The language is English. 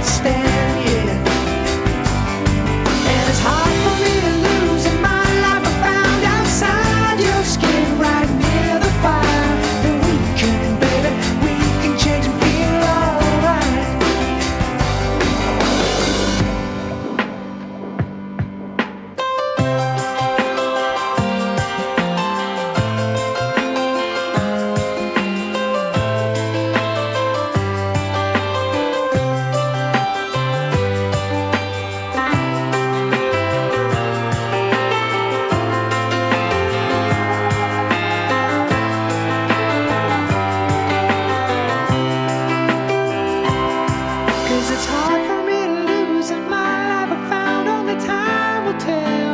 stand, yeah. And it's hard for me to lose in my life. I found outside your skin, right near the fire, that we can, baby, we can change and feel alright. Cause it's hard for me to lose in my life. I found only time will tell.